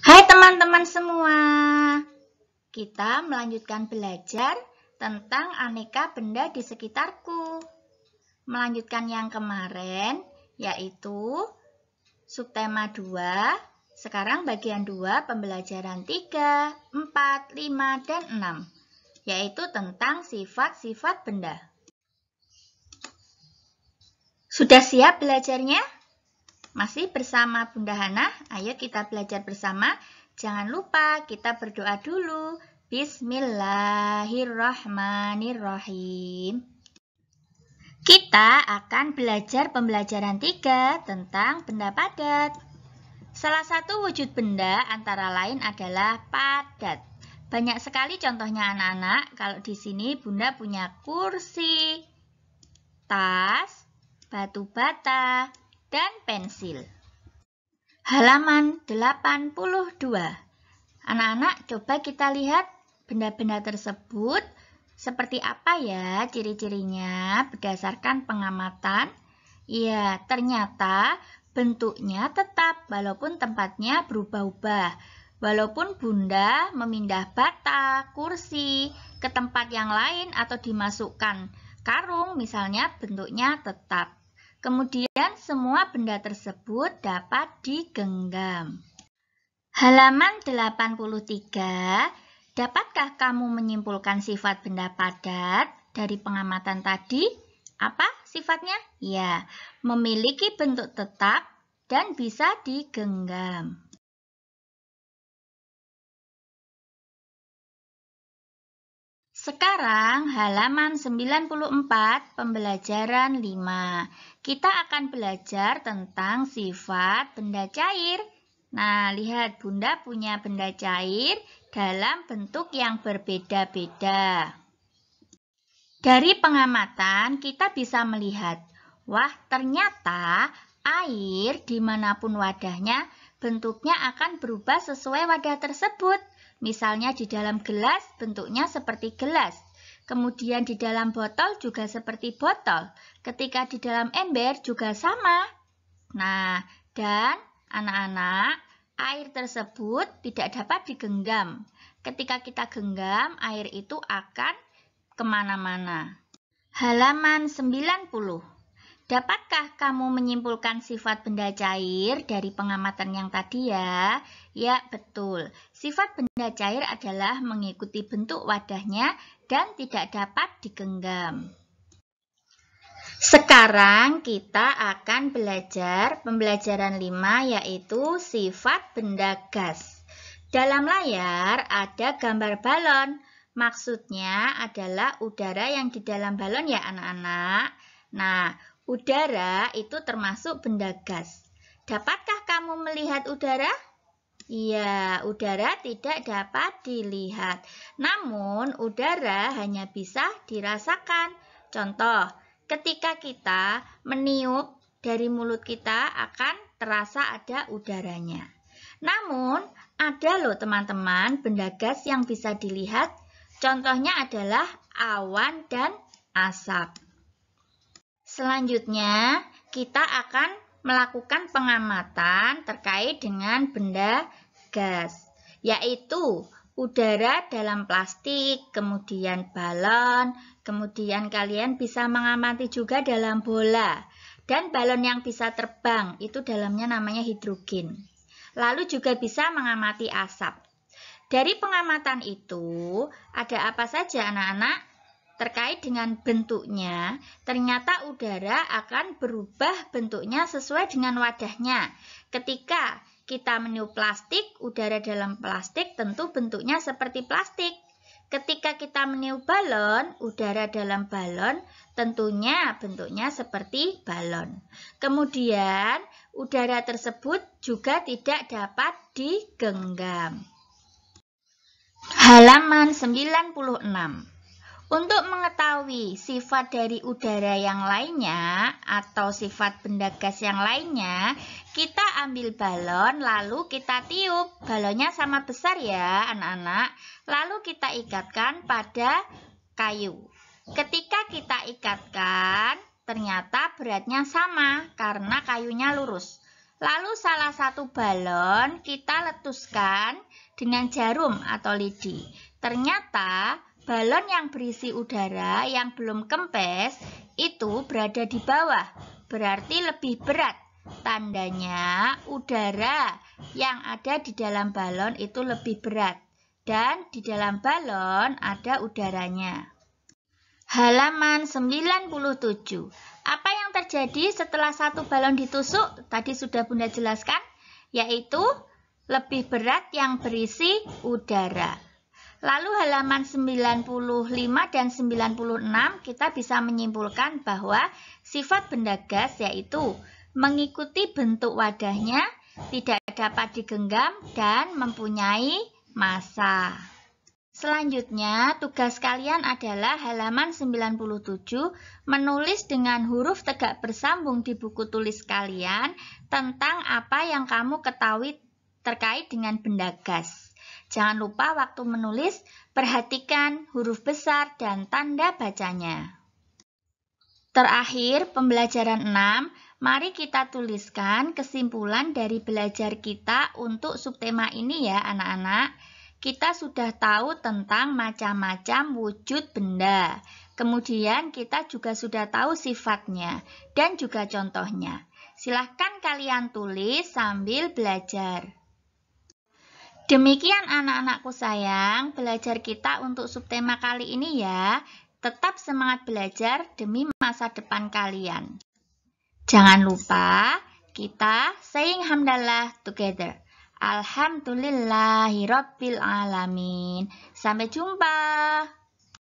Hai teman-teman semua, kita melanjutkan belajar tentang aneka benda di sekitarku. Melanjutkan yang kemarin, yaitu subtema 2, sekarang bagian 2 pembelajaran 3, 4, 5, dan 6, yaitu tentang sifat-sifat benda. Sudah siap belajarnya? Masih bersama Bunda Hana? Ayo kita belajar bersama. Jangan lupa kita berdoa dulu. Bismillahirrahmanirrahim. Kita akan belajar pembelajaran 3 tentang benda padat. Salah satu wujud benda antara lain adalah padat. Banyak sekali contohnya anak-anak. Kalau di sini Bunda punya kursi, tas, batu bata, dan pensil. Halaman 82. Anak-anak, coba kita lihat benda-benda tersebut seperti apa ya ciri-cirinya berdasarkan pengamatan. Ya, ternyata bentuknya tetap walaupun tempatnya berubah-ubah. Walaupun Bunda memindah bata, kursi ke tempat yang lain atau dimasukkan karung misalnya, bentuknya tetap. Kemudian semua benda tersebut dapat digenggam. Halaman 83. Dapatkah kamu menyimpulkan sifat benda padat dari pengamatan tadi? Apa sifatnya? Ya, memiliki bentuk tetap dan bisa digenggam. Sekarang halaman 94 pembelajaran 5. Kita akan belajar tentang sifat benda cair. Nah, lihat Bunda punya benda cair dalam bentuk yang berbeda-beda. Dari pengamatan kita bisa melihat, wah ternyata air dimanapun wadahnya bentuknya akan berubah sesuai wadah tersebut. Misalnya di dalam gelas bentuknya seperti gelas. Kemudian di dalam botol juga seperti botol. Ketika di dalam ember juga sama. Nah, dan anak-anak, air tersebut tidak dapat digenggam. Ketika kita genggam, air itu akan kemana-mana. Halaman 90. Dapatkah kamu menyimpulkan sifat benda cair dari pengamatan yang tadi ya? Ya, betul. Sifat benda cair adalah mengikuti bentuk wadahnya dan tidak dapat digenggam. Sekarang kita akan belajar pembelajaran 5 yaitu sifat benda gas. Dalam layar ada gambar balon. Maksudnya adalah udara yang di dalam balon ya anak-anak. Nah, udara itu termasuk benda gas. Dapatkah kamu melihat udara? Iya, udara tidak dapat dilihat. Namun, udara hanya bisa dirasakan. Contoh, ketika kita meniup dari mulut kita akan terasa ada udaranya. Namun, ada loh teman-teman benda gas yang bisa dilihat. Contohnya adalah awan dan asap. Selanjutnya, kita akan melakukan pengamatan terkait dengan benda gas, yaitu udara dalam plastik, kemudian balon, kemudian kalian bisa mengamati juga dalam bola, dan balon yang bisa terbang, itu dalamnya namanya hidrogen. Lalu juga bisa mengamati asap. Dari pengamatan itu, ada apa saja anak-anak? Terkait dengan bentuknya, ternyata udara akan berubah bentuknya sesuai dengan wadahnya. Ketika kita meniup plastik, udara dalam plastik tentu bentuknya seperti plastik. Ketika kita meniup balon, udara dalam balon tentunya bentuknya seperti balon. Kemudian, udara tersebut juga tidak dapat digenggam. Halaman 96. Untuk mengetahui sifat dari udara yang lainnya atau sifat benda gas yang lainnya, kita ambil balon lalu kita tiup. Balonnya sama besar ya anak-anak. Lalu kita ikatkan pada kayu. Ketika kita ikatkan, ternyata beratnya sama karena kayunya lurus. Lalu salah satu balon kita letuskan dengan jarum atau lidi. Ternyata balon yang berisi udara yang belum kempes itu berada di bawah, berarti lebih berat. Tandanya udara yang ada di dalam balon itu lebih berat. Dan di dalam balon ada udaranya. Halaman 97. Apa yang terjadi setelah satu balon ditusuk? Tadi sudah Bunda jelaskan, yaitu lebih berat yang berisi udara. Lalu halaman 95 dan 96 kita bisa menyimpulkan bahwa sifat benda gas yaitu mengikuti bentuk wadahnya, tidak dapat digenggam, dan mempunyai massa. Selanjutnya, tugas kalian adalah halaman 97 menulis dengan huruf tegak bersambung di buku tulis kalian tentang apa yang kamu ketahui terkait dengan benda gas. Jangan lupa waktu menulis, perhatikan huruf besar dan tanda bacanya. Terakhir, pembelajaran 6, mari kita tuliskan kesimpulan dari belajar kita untuk subtema ini ya anak-anak. Kita sudah tahu tentang macam-macam wujud benda. Kemudian kita juga sudah tahu sifatnya dan juga contohnya. Silahkan kalian tulis sambil belajar. Demikian anak-anakku sayang, belajar kita untuk subtema kali ini ya. Tetap semangat belajar demi masa depan kalian. Jangan lupa kita saying hamdalah together. Alhamdulillahirabbil alamin. Sampai jumpa.